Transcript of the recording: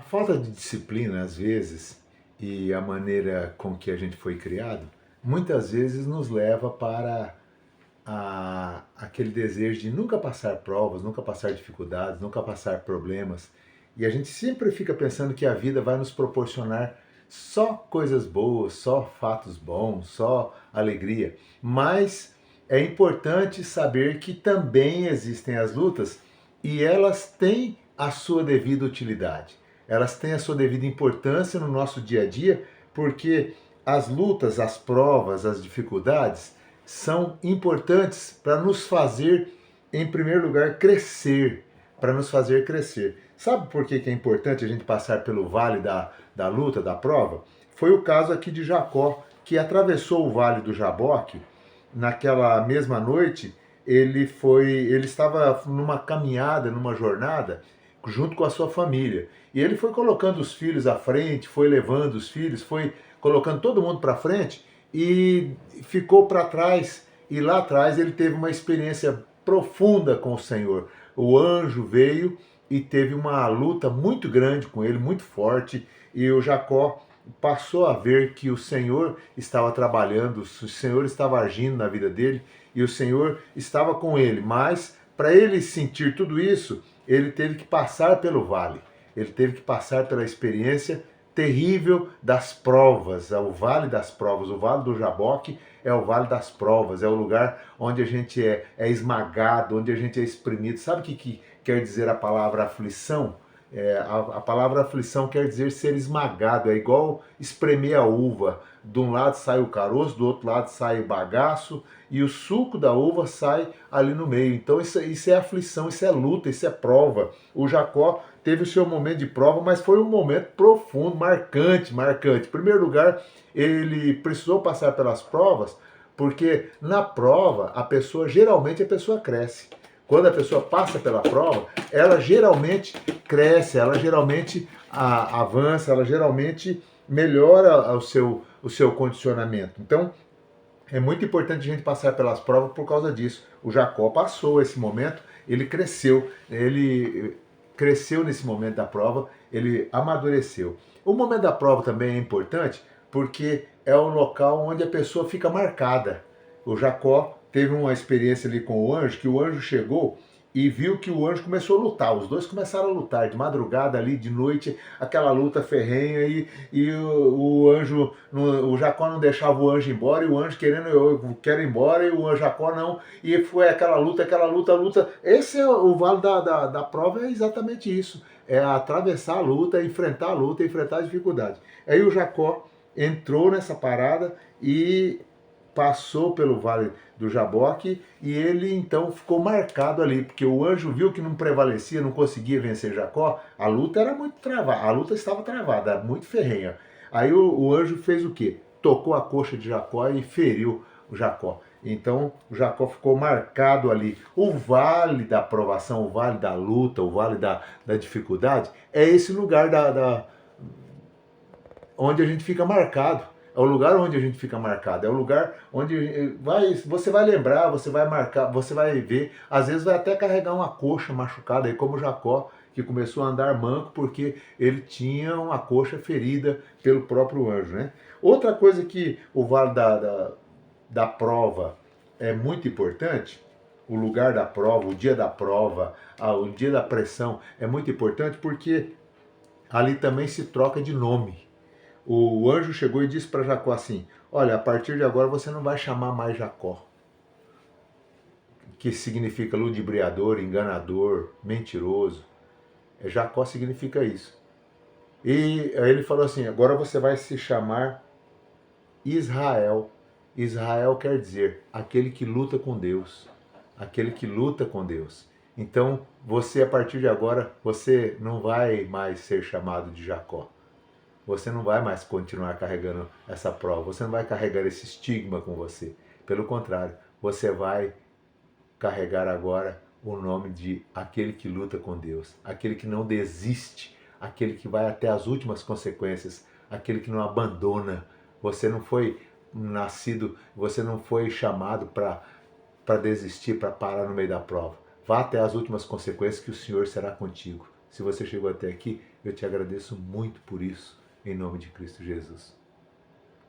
falta de disciplina, às vezes, e a maneira com que a gente foi criado, muitas vezes nos leva para aquele desejo de nunca passar provas, nunca passar dificuldades, nunca passar problemas. E a gente sempre fica pensando que a vida vai nos proporcionar só coisas boas, só fatos bons, só alegria. Mas é importante saber que também existem as lutas e elas têm a sua devida utilidade. Elas têm a sua devida importância no nosso dia a dia, porque as lutas, as provas, as dificuldades são importantes para nos fazer, em primeiro lugar, crescer, para nos fazer crescer. Sabe por que é importante a gente passar pelo vale da luta, da prova? Foi o caso aqui de Jacó, que atravessou o vale do Jaboque. Naquela mesma noite, ele estava numa caminhada, numa jornada, junto com a sua família. E ele foi colocando os filhos à frente, foi levando os filhos, foi colocando todo mundo para frente e ficou para trás. E lá atrás ele teve uma experiência profunda com o Senhor. O anjo veio e teve uma luta muito grande com ele, muito forte, e o Jacó passou a ver que o Senhor estava trabalhando, o Senhor estava agindo na vida dele e o Senhor estava com ele. Mas para ele sentir tudo isso, ele teve que passar pelo vale, ele teve que passar pela experiência terrível das provas, é o vale das provas, o vale do Jaboque é o vale das provas, é o lugar onde a gente é esmagado, onde a gente é exprimido. Sabe o que quer dizer a palavra aflição? A palavra aflição quer dizer ser esmagado, é igual espremer a uva. De um lado sai o caroço, do outro lado sai o bagaço, e o suco da uva sai ali no meio. Então isso é aflição, isso é luta, isso é prova. O Jacó teve o seu momento de prova, mas foi um momento profundo, marcante, marcante. Em primeiro lugar, ele precisou passar pelas provas, porque na prova geralmente a pessoa cresce. Quando a pessoa passa pela prova, ela geralmente cresce, ela geralmente avança, ela geralmente melhora o seu condicionamento. Então, é muito importante a gente passar pelas provas por causa disso. O Jacó passou esse momento, ele cresceu nesse momento da prova, ele amadureceu. O momento da prova também é importante porque é o local onde a pessoa fica marcada. O Jacó teve uma experiência ali com o anjo, que o anjo chegou e viu que o anjo começou a lutar. Os dois começaram a lutar de madrugada ali, de noite, aquela luta ferrenha e o anjo, o Jacó não deixava o anjo embora e o anjo querendo, eu quero ir embora e o Jacó não. E foi aquela luta, a luta. Esse é o vale da prova, é exatamente isso. É atravessar a luta, enfrentar a luta, enfrentar a dificuldade. Aí o Jacó entrou nessa parada e passou pelo vale do Jaboque e ele então ficou marcado ali, porque o anjo viu que não prevalecia, não conseguia vencer Jacó, a luta era muito travada, a luta estava travada, muito ferrenha. Aí o anjo fez o quê? Tocou a coxa de Jacó e feriu o Jacó. Então o Jacó ficou marcado ali. O vale da provação, o vale da luta, o vale da dificuldade, é esse lugar onde a gente fica marcado. É o lugar onde a gente fica marcado. É o lugar onde você vai lembrar, você vai marcar, você vai ver. Às vezes vai até carregar uma coxa machucada, aí como Jacó, que começou a andar manco porque ele tinha uma coxa ferida pelo próprio anjo. Né? Outra coisa que o vale da prova é muito importante, o lugar da prova, o dia da prova, o dia da pressão é muito importante porque ali também se troca de nome. O anjo chegou e disse para Jacó assim: olha, a partir de agora você não vai chamar mais Jacó, que significa ludibriador, enganador, mentiroso. Jacó significa isso. E aí ele falou assim: agora você vai se chamar Israel. Israel quer dizer aquele que luta com Deus. Aquele que luta com Deus. Então, você, a partir de agora, você não vai mais ser chamado de Jacó. Você não vai mais continuar carregando essa prova, você não vai carregar esse estigma com você. Pelo contrário, você vai carregar agora o nome de aquele que luta com Deus, aquele que não desiste, aquele que vai até as últimas consequências, aquele que não abandona. Você não foi nascido, você não foi chamado para desistir, para parar no meio da prova. Vá até as últimas consequências que o Senhor será contigo. Se você chegou até aqui, Eu te agradeço muito por isso, em nome de Cristo Jesus.